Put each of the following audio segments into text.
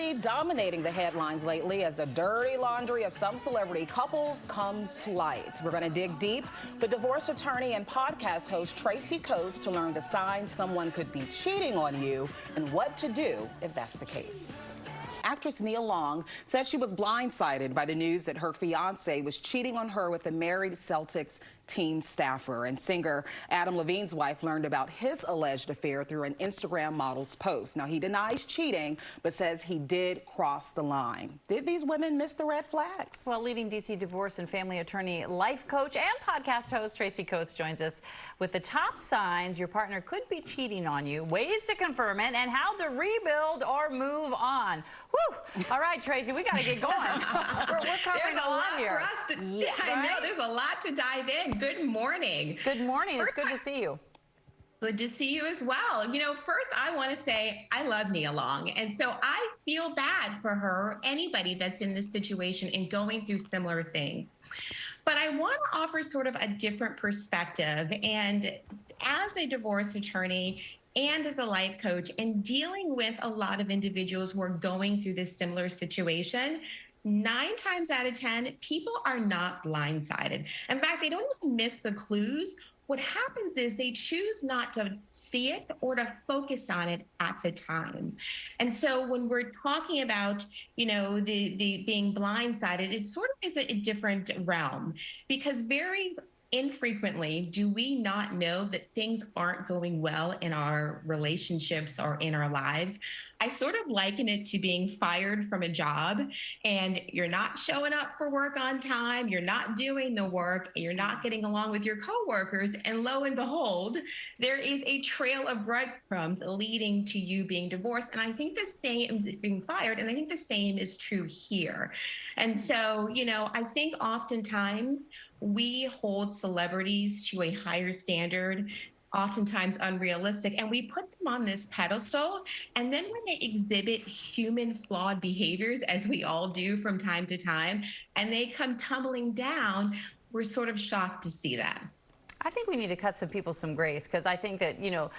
really dominating the headlines lately as the dirty laundry of some celebrity couples comes to light. We're going to dig deep with divorce attorney and podcast host Tracy Coates to learn the signs someone could be cheating on you and what to do if that's the case. Actress Nia Long said she was blindsided by the news that her fiance was cheating on her with a married Celtics team staffer. And singer Adam Levine's wife learned about his alleged affair through an Instagram model's post. Now, he denies cheating, but says he did cross the line. Did these women miss the red flags? Well, leading D.C. divorce and family attorney, life coach, and podcast host Tracy Coates joins us with the top signs your partner could be cheating on you, ways to confirm it, and how to rebuild or move on. Whew. All right, Tracy, we got to get going. we're covering a lot here. For us to, I know, there's a lot to dive in. Good morning. Good morning. It's good to see you. Good to see you as well. You know, first I want to say I love Nia Long. And so I feel bad for her, anybody that's in this situation and going through similar things. But I want to offer sort of a different perspective. And as a divorce attorney and as a life coach and dealing with a lot of individuals who are going through this similar situation, 9 times out of 10, people are not blindsided. In fact, they don't even miss the clues. What happens is they choose not to see it or to focus on it at the time. And so when we're talking about, you know, the being blindsided, it sort of is a different realm, because very infrequently do we not know that things aren't going well in our relationships or in our lives. I sort of liken it to being fired from a job and you're not showing up for work on time, you're not doing the work, you're not getting along with your coworkers, and lo and behold, there is a trail of breadcrumbs leading to you being divorced. And I think the same is being fired, and I think the same is true here. And so, you know, I think oftentimes we hold celebrities to a higher standard, oftentimes unrealistic, and we put them on this pedestal. And then when they exhibit human flawed behaviors, as we all do from time to time, and they come tumbling down, we're sort of shocked to see that. I think we need to cut some people some grace, because I think that, you know,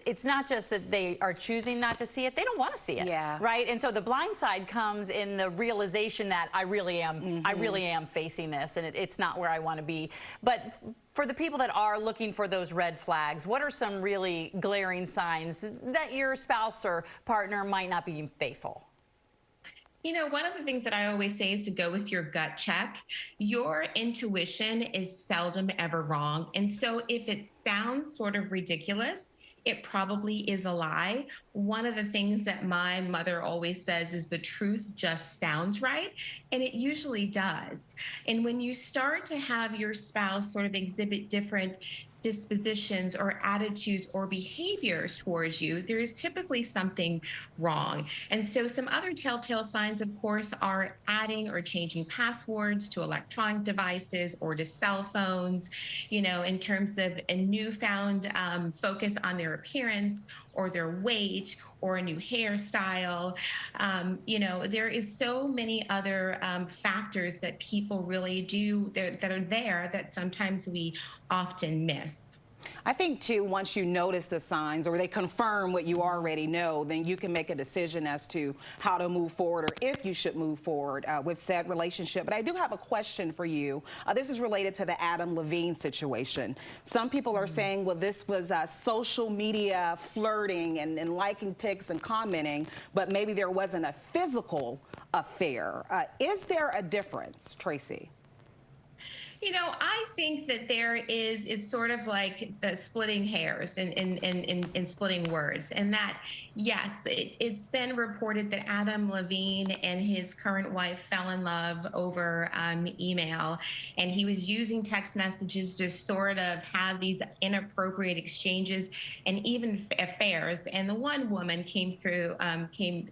it's not just that they are choosing not to see it, they don't want to see it. Yeah. Right? And so the blind side comes in the realization that I really am facing this, and it's not where I want to be. But for the people that are looking for those red flags, what are some really glaring signs that your spouse or partner might not be faithful? You know, one of the things that I always say is to go with your gut check. Your intuition is seldom ever wrong. And so if it sounds sort of ridiculous, it probably is a lie. One of the things that my mother always says is the truth just sounds right, and it usually does. And when you start to have your spouse sort of exhibit different dispositions or attitudes or behaviors towards you, there is typically something wrong. And so some other telltale signs, of course, are adding or changing passwords to electronic devices or to cell phones, you know, in terms of a newfound focus on their appearance or their weight or a new hairstyle. You know, there is so many other factors that people really do that are there that sometimes we often miss. I think, too, once you notice the signs or they confirm what you already know, then you can make a decision as to how to move forward or if you should move forward with said relationship. But I do have a question for you. This is related to the Adam Levine situation. Some people are saying, well, this was social media flirting and liking pics and commenting, but maybe there wasn't a physical affair. Is there a difference, Tracy? You know, I think that it's sort of like the splitting hairs in splitting words. And that, yes, it's been reported that Adam Levine and his current wife fell in love over email. And he was using text messages to sort of have these inappropriate exchanges and even affairs. And the one woman came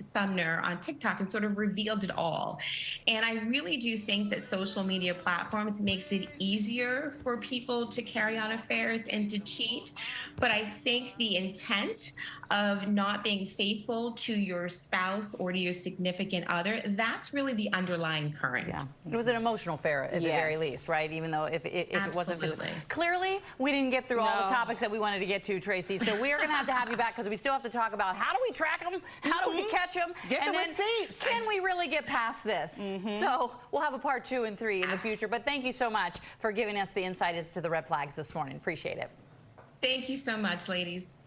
Sumner on TikTok and sort of revealed it all. And I really do think that social media platforms makes it it easier for people to carry on affairs and to cheat. But I think the intent of not being faithful to your spouse or to your significant other, that's really the underlying current. Yeah, it was an emotional affair at the very least, right? Even though if it wasn't physical. Clearly, we didn't get through all the topics that we wanted to get to, Tracy. So we are going to have you back because we still have to talk about how do we track them, how do we catch them, and then receipts. Can we really get past this? So we'll have a part 2 and 3 in the future. But thank you so much for giving us the insight as to the red flags this morning. Appreciate it. Thank you so much, ladies.